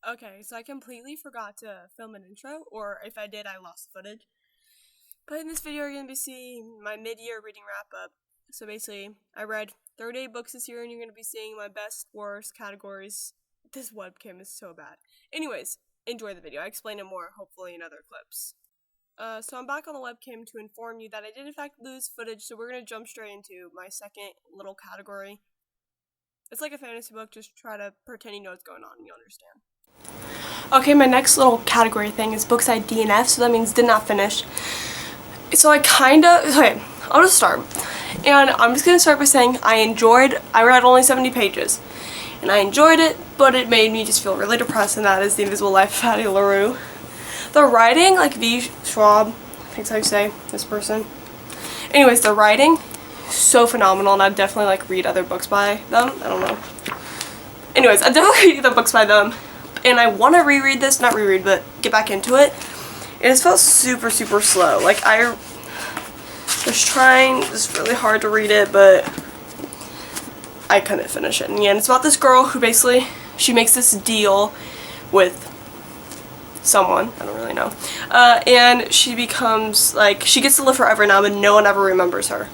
Okay, so I completely forgot to film an intro, or if I did, I lost the footage. But in this video, you're going to be seeing my mid-year reading wrap-up. So basically, I read 38 books this year, and you're going to be seeing my best, worst categories. This webcam is so bad. Anyways, enjoy the video. I explain it more, hopefully, in other clips. So I'm back on the webcam to inform you that I did in fact lose footage, so we're going to jump straight into my second little category. It's like a fantasy book, just try to pretend you know what's going on and you understand. Okay, my next little category thing is books I DNF, so that means did not finish. So okay, I'll just start. And I'm just going to start by saying I read only 70 pages. And I enjoyed it, but it made me just feel really depressed, and that is The Invisible Life of Addie LaRue. The writing, like V. Schwab, I think that's how you say this person. Anyways, the writing, so phenomenal, and I'd definitely read other books by them. I don't know. Anyways, I'd definitely read other books by them. And I want to reread this, not reread, but get back into it. It just felt super, super slow. I was trying just really hard to read it, but I couldn't finish it in the end. It's about this girl who basically, she makes this deal with someone, I don't really know, and she becomes, she gets to live forever now, but no one ever remembers her.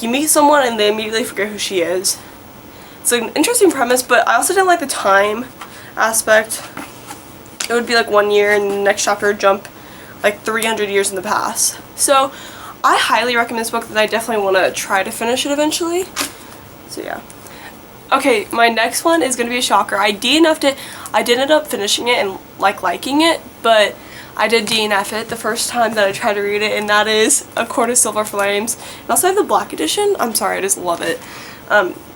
You meet someone and they immediately forget who she is. It's an interesting premise, but I also didn't like the time aspect. It would be 1 year, and the next chapter would jump 300 years in the past. So I highly recommend this book, and I definitely want to try to finish it eventually. So yeah. Okay, my next one is going to be a shocker. I DNF'd it. I did end up finishing it and liking it, but I did DNF it the first time that I tried to read it, and that is A Court of Silver Flames. And also I have the black edition. I'm sorry, I just love it.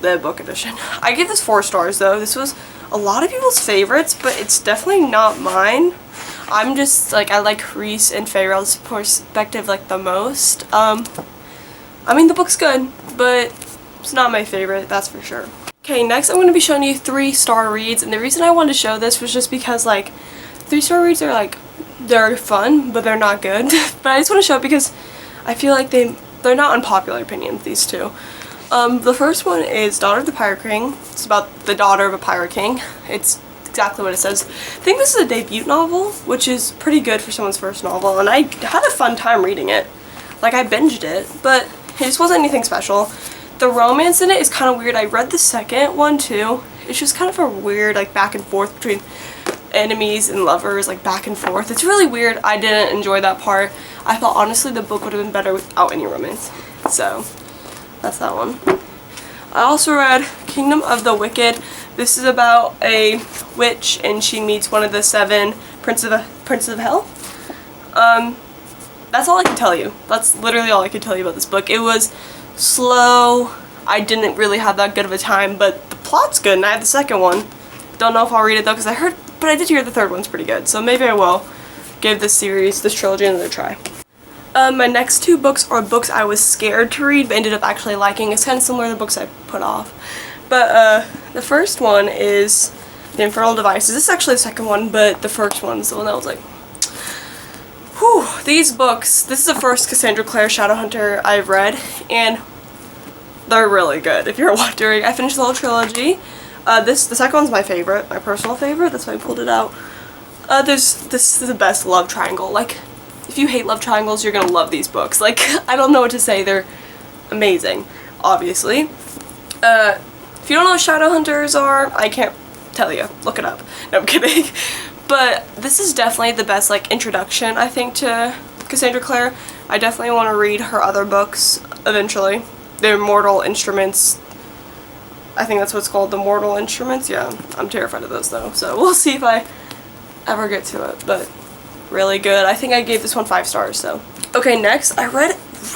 The book edition. I gave this 4 stars though. This was a lot of people's favorites, but it's definitely not mine. I'm just I like Reese and Farrell's perspective the most. I mean, the book's good, but it's not my favorite, that's for sure. Okay, next I'm going to be showing you 3-star reads, and the reason I wanted to show this was just because 3-star reads are they're fun, but they're not good. But I just want to show it because I feel they're not unpopular opinions, these two. The first one is Daughter of the Pirate King. It's about the daughter of a pirate king. It's exactly what it says. I think this is a debut novel, which is pretty good for someone's first novel, and I had a fun time reading it. I binged it, but it just wasn't anything special. The romance in it is kind of weird. I read the second one too. It's just kind of a weird back and forth between enemies and lovers, back and forth. It's really weird. I didn't enjoy that part. I thought honestly the book would have been better without any romance. So that's that one. I also read Kingdom of the Wicked. This is about a witch, and she meets one of the 7 princes of hell. That's all I can tell you. That's literally all I can tell you about this book. It was slow. I didn't really have that good of a time, but the plot's good, and I have the second one. Don't know if I'll read it though, because I did hear the third one's pretty good, so maybe I will give this trilogy another try. My next 2 books are books I was scared to read, but ended up actually liking. It's kind of similar to the books I put off. But the first one is The Infernal Devices. This is actually the second one, but the first one's the one that was whew, these books, this is the first Cassandra Clare Shadowhunter I've read, and they're really good, if you're wondering. I finished the whole trilogy. The second one's my favorite, my personal favorite, that's why I pulled it out. This is the best love triangle. If you hate love triangles, you're gonna love these books. I don't know what to say, they're amazing, obviously. If you don't know what Shadowhunters are, I can't tell you. Look it up. No, I'm kidding. But this is definitely the best introduction, I think, to Cassandra Clare. I definitely want to read her other books eventually. The Mortal Instruments. I think that's what it's called, The Mortal Instruments. Yeah, I'm terrified of those though, so we'll see if I ever get to it. But really good. I think I gave this one 5 stars. So okay, next I read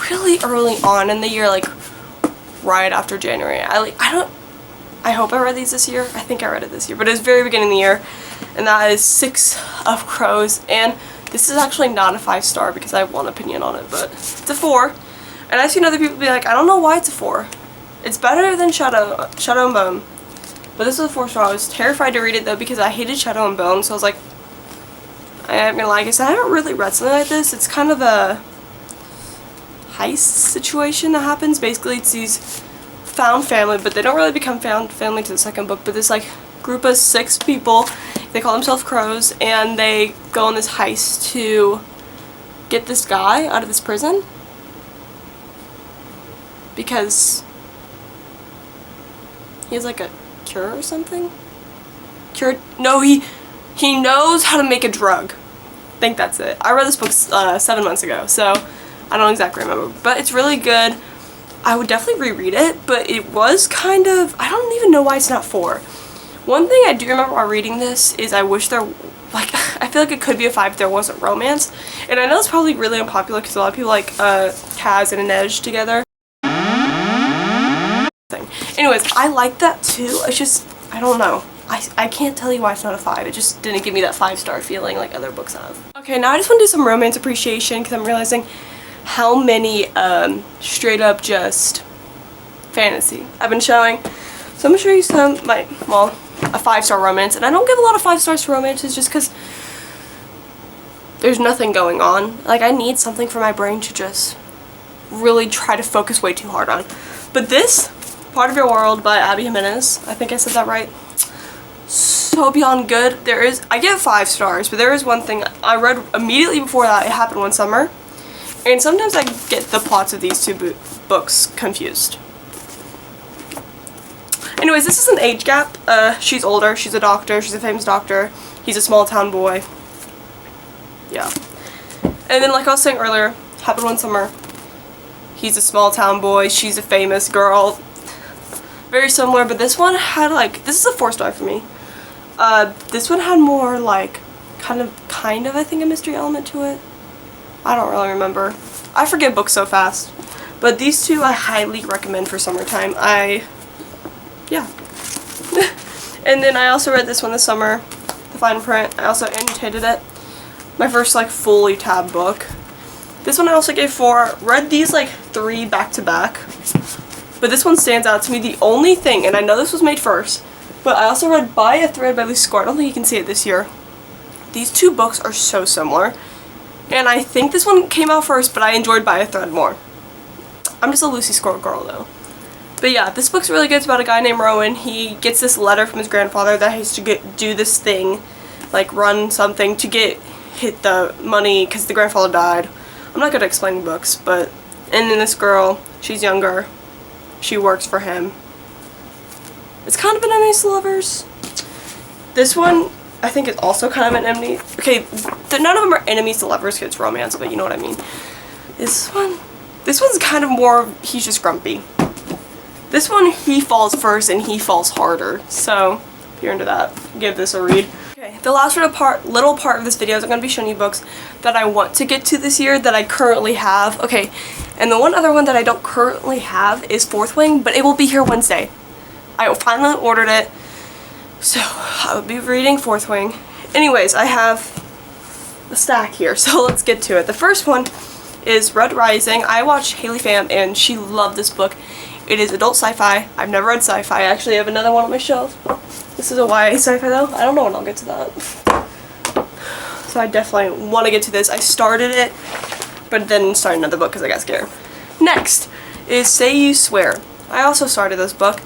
really early on in the year, right after January. I hope I read these this year. I think I read it this year, but it was very beginning of the year, and that is 6 of Crows. And this is actually not a 5-star because I have one opinion on it, but it's a 4. And I've seen other people be I don't know why it's a 4. It's better than Shadow and Bone, but this is a 4-star. I was terrified to read it though because I hated Shadow and Bone, so I was I'm gonna I haven't really read something like this. It's kind of a heist situation that happens. Basically, it's these found family, but they don't really become found family to the second book, but this group of 6 people They call themselves crows, and they go on this heist to get this guy out of this prison because he has like a cure or something. No, he knows how to make a drug. I think that's it. I read this book 7 months ago, so I don't exactly remember, but it's really good. I would definitely reread it, but it was kind of, I don't even know why it's not 4. One thing I do remember while reading this is I wish there, like, I feel like it could be a 5 if there wasn't romance. And I know it's probably really unpopular because a lot of people like Kaz and Inej together. Anyways, I like that too. It's just, I don't know. I can't tell you why it's not a 5. It just didn't give me that 5-star feeling like other books have. Okay, now I just want to do some romance appreciation because I'm realizing how many straight up just fantasy I've been showing. So I'm going to show you some, a 5-star romance. And I don't give a lot of 5 stars to romances just because there's nothing going on. Like, I need something for my brain to just really try to focus way too hard on. But this, Part of Your World by Abby Jimenez, I think I said that right. So beyond good. I give 5 stars, but there is one thing I read immediately before that. It happened one summer. And sometimes I get the plots of these 2 books confused. Anyways, this is an age gap. She's older. She's a doctor. She's a famous doctor. He's a small town boy. Yeah. And then, like I was saying earlier, happened one summer. He's a small town boy. She's a famous girl. Very similar, but this one had like, this is a 4-star for me. This one had more like, kind of, I think, a mystery element to it. I don't really remember. I forget books so fast. But these 2 I highly recommend for summertime. Yeah. And then I also read this one this summer, the fine print. I also annotated it. My first like fully tabbed book. This one I also gave 4. Read these like 3 back to back. But this one stands out to me. The only thing, and I know this was made first, but I also read By a Thread by Lucy Score. I don't think you can see it this year. These 2 books are so similar. And I think this one came out first, but I enjoyed By a Thread more. I'm just a Lucy Score girl though. But yeah, this book's really good. It's about a guy named Rowan. He gets this letter from his grandfather that he has to do this thing, like run something to hit the money because the grandfather died. I'm not good at explaining books, but, and then this girl, she's younger. She works for him. It's kind of an enemies to lovers. This one, I think, is also kind of an enemy. Okay, none of them are enemies to lovers because it's romance, but you know what I mean. This one's kind of more, he's just grumpy. This one, he falls first and he falls harder. So, if you're into that, give this a read. Okay, the last little part of this video is I'm going to be showing you books that I want to get to this year that I currently have. Okay, and the one other one that I don't currently have is Fourth Wing, but it will be here Wednesday. I finally ordered it, so I will be reading Fourth Wing. Anyways, I have a stack here, so let's get to it. The first one is Red Rising. I watched Haley Pham and she loved this book. It is adult sci-fi. I've never read sci-fi. I actually have another one on my shelf. This is a YA sci-fi though. I don't know when I'll get to that. So I definitely want to get to this. I started it, but then started another book because I got scared. Next is Say You Swear. I also started this book.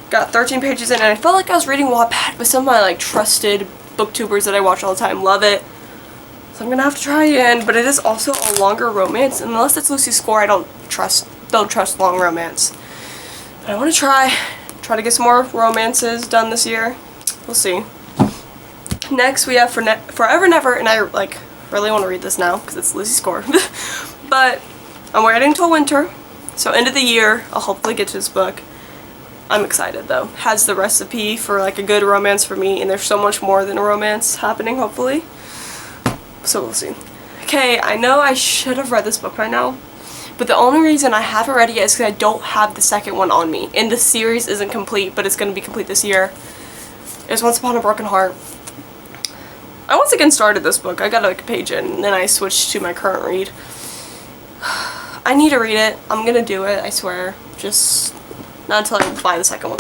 Got 13 pages in and I felt like I was reading Wattpad, but some of my like trusted booktubers that I watch all the time love it. So I'm gonna have to try again, but it is also a longer romance. And unless it's Lucy Score, I don't trust long romance. But I want to try to get some more romances done this year. We'll see. Next we have Forever Never, and I like really want to read this now because it's Lucy Score. But I'm waiting till winter, so end of the year I'll hopefully get to this book. I'm excited though. Has the recipe for like a good romance for me, and there's so much more than a romance happening hopefully. So we'll see. Okay, I know I should have read this book by now, but the only reason I haven't read it yet is because I don't have the second one on me. And the series isn't complete, but it's going to be complete this year. It's Once Upon a Broken Heart. I once again started this book. I got like a page in, and then I switched to my current read. I need to read it. I'm going to do it, I swear. Just not until I buy the second one.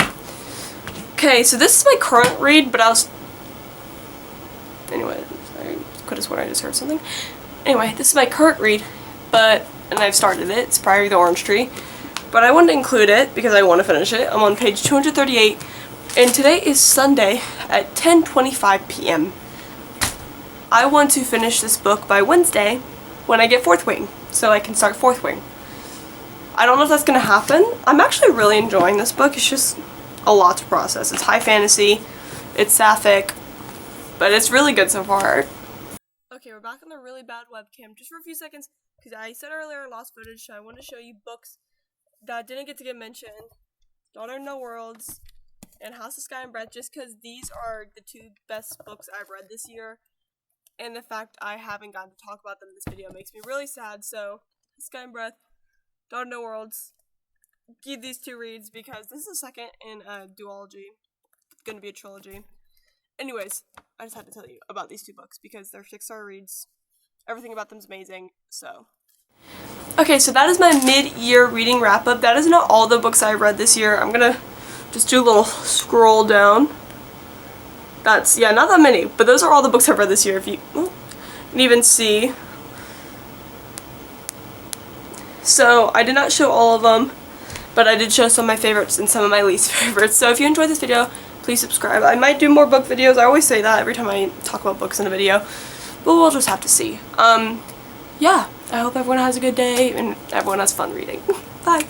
Okay, so this is my current read, but anyway, I could have sworn I just heard something. Anyway, this is my current read, and I've started it. It's Priory of the Orange Tree. But I wanted to include it because I want to finish it. I'm on page 238, And today is Sunday at 10:25 p.m. I want to finish this book by Wednesday when I get Fourth Wing, so I can start Fourth Wing. I don't know if that's going to happen. I'm actually really enjoying this book. It's just a lot to process. It's high fantasy, it's sapphic, but it's really good so far. Okay, we're back on the really bad webcam just for a few seconds because I said earlier I lost footage, so I want to show you books that didn't get to get mentioned. Daughter of No Worlds and House of Sky and Breath, just because these are the two best books I've read this year. And the fact I haven't gotten to talk about them in this video makes me really sad. So, Sky and Breath, Daughter of No Worlds, give these two reads because this is the second in a duology. It's going to be a trilogy. Anyways, I just had to tell you about these two books because they're 6-star reads. Everything about them is amazing, so. Okay, so that is my mid-year reading wrap-up. That is not all the books I read this year. I'm going to just do a little scroll down. That's, yeah, not that many, but those are all the books I've read this year, if you can even see. So, I did not show all of them, but I did show some of my favorites and some of my least favorites. So if you enjoyed this video, please subscribe. I might do more book videos. I always say that every time I talk about books in a video, but we'll just have to see. Yeah, I hope everyone has a good day and everyone has fun reading. Bye!